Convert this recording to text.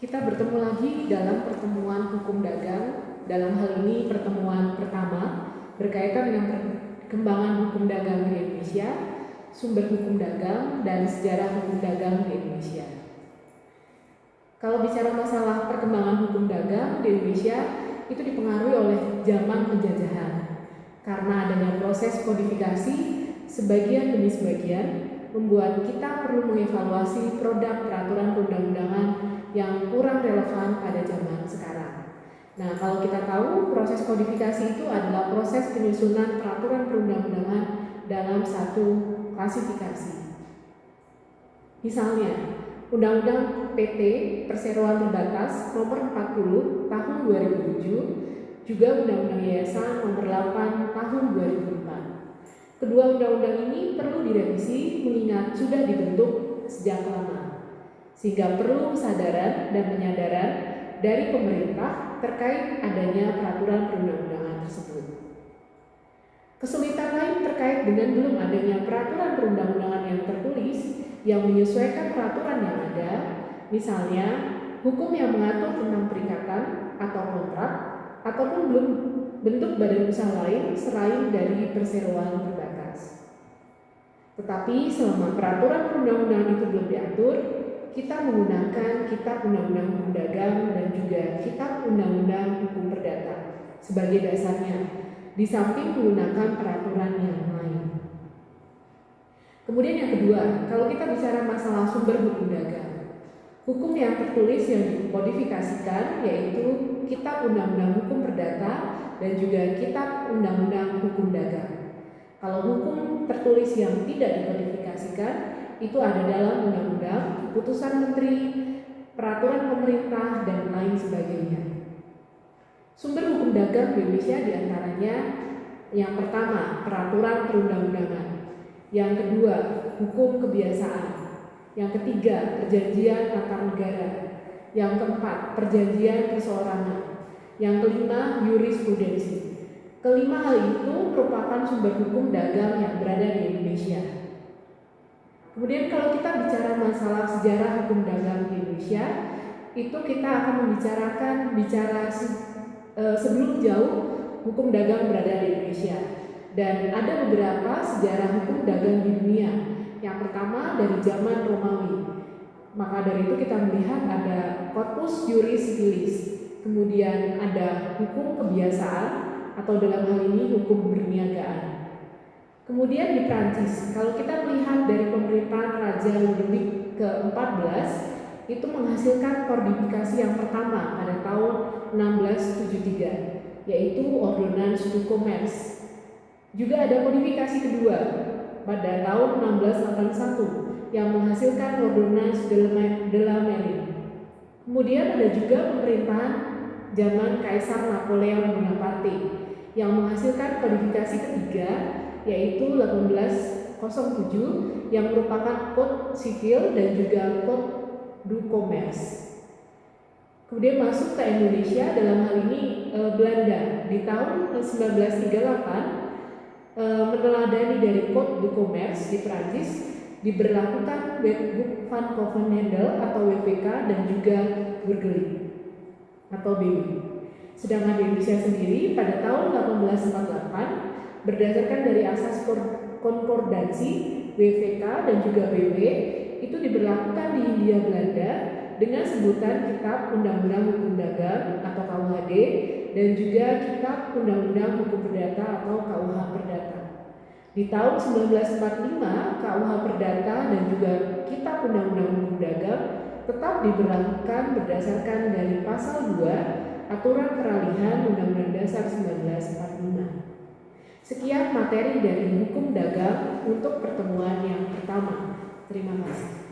Kita bertemu lagi dalam pertemuan hukum dagang. Dalam hal ini pertemuan pertama berkaitan dengan perkembangan hukum dagang di Indonesia, sumber hukum dagang, dan sejarah hukum dagang di Indonesia. Kalau bicara masalah perkembangan hukum dagang di Indonesia, itu dipengaruhi oleh zaman penjajahan. Karena adanya proses kodifikasi sebagian demi sebagian, membuat kita perlu mengevaluasi produk peraturan perundang-undangan yang kurang relevan pada zaman sekarang. Nah, kalau kita tahu proses kodifikasi itu adalah proses penyusunan peraturan perundang-undangan dalam satu klasifikasi. Misalnya, Undang-Undang PT Perseroan Terbatas Nomor 40 Tahun 2007, juga Undang-Undang Yayasan Nomor 8 Tahun 2004. Kedua undang-undang ini perlu direvisi mengingat sudah dibentuk sejak lama, sehingga perlu kesadaran dan penyadaran dari pemerintah terkait adanya peraturan perundang-undangan tersebut. Kesulitan lain terkait dengan belum adanya peraturan perundang-undangan yang tertulis yang menyesuaikan peraturan yang ada, misalnya hukum yang mengatur tentang perikatan atau kontrak, ataupun belum bentuk badan usaha lain selain dari perseroan terbatas. Tetapi selama peraturan perundang-undangan itu belum diatur, kita menggunakan Kitab Undang-Undang Hukum Dagang dan juga Kitab Undang-Undang Hukum Perdata sebagai dasarnya, di samping menggunakan peraturan yang lain. Kemudian yang kedua, kalau kita bicara masalah sumber hukum dagang, hukum yang tertulis yang dikodifikasikan yaitu Kitab Undang-Undang Hukum Perdata dan juga Kitab Undang-Undang Hukum Dagang. Kalau hukum tertulis yang tidak dikodifikasikan itu ada dalam undang-undang, keputusan menteri, peraturan pemerintah, dan lain sebagainya. Sumber hukum dagang di Indonesia diantaranya yang pertama, peraturan perundang-undangan. Yang kedua, hukum kebiasaan. Yang ketiga, perjanjian antar negara. Yang keempat, perjanjian perseorangan. Yang kelima, jurisprudensi. Kelima hal itu merupakan sumber hukum dagang yang berada di Indonesia. Kemudian kalau kita bicara masalah sejarah hukum dagang di Indonesia, itu kita akan membicarakan sebelum jauh hukum dagang berada di Indonesia. Dan ada beberapa sejarah hukum dagang di dunia. Yang pertama dari zaman Romawi. Maka dari itu kita melihat ada corpus juris civilis, kemudian ada hukum kebiasaan atau dalam hal ini hukum perniagaan. Kemudian di Prancis, kalau kita melihat dari pemerintahan Raja Ludwig ke-14, itu menghasilkan kodifikasi yang pertama pada tahun 1673, yaitu Ordonnance du Commerce. Juga ada kodifikasi kedua pada tahun 1681 yang menghasilkan Ordonnance de la Mairie. Kemudian ada juga pemerintahan zaman Kaisar Napoleon Bonaparte yang menghasilkan kodifikasi ketiga yaitu 1807 yang merupakan Code Sivil dan juga Code du Commerce. Kemudian masuk ke Indonesia dalam hal ini Belanda di tahun 1938 meneladani dari Code du Commerce di Prancis diberlakukan Wetboek van Koophandel atau WVK dan juga Burgerlijk atau BW. Sedangkan di Indonesia sendiri pada tahun 1848 berdasarkan dari asas konkordansi WVK dan juga BW itu diberlakukan di Hindia Belanda dengan sebutan Kitab Undang-Undang Hukum Dagang atau KUHD dan juga Kitab Undang-Undang Hukum Perdata atau KUH Perdata. Di tahun 1945 KUH Perdata dan juga Kitab Undang-Undang Hukum Dagang tetap diberlakukan berdasarkan dari pasal 2 Aturan Peralihan Undang-Undang Dasar 1945. Sekian materi dari hukum dagang untuk pertemuan yang pertama. Terima kasih.